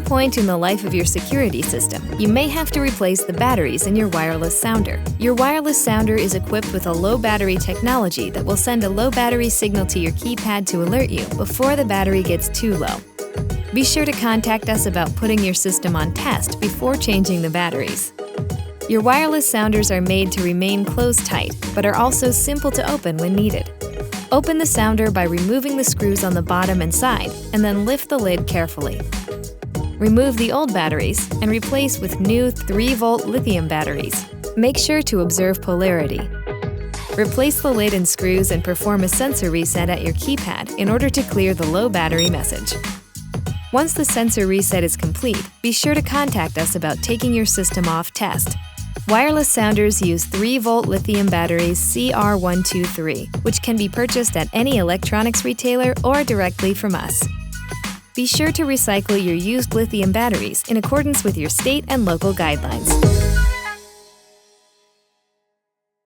point in the life of your security system, you may have to replace the batteries in your wireless sounder. Your wireless sounder is equipped with a low battery technology that will send a low battery signal to your keypad to alert you before the battery gets too low. Be sure to contact us about putting your system on test before changing the batteries. Your wireless sounders are made to remain closed tight, but are also simple to open when needed. Open the sounder by removing the screws on the bottom and side, and then lift the lid carefully. Remove the old batteries and replace with new 3-volt lithium batteries. Make sure to observe polarity. Replace the lid and screws and perform a sensor reset at your keypad in order to clear the low battery message. Once the sensor reset is complete, be sure to contact us about taking your system off test. Wireless sounders use 3-volt lithium batteries CR123, which can be purchased at any electronics retailer or directly from us. Be sure to recycle your used lithium batteries in accordance with your state and local guidelines.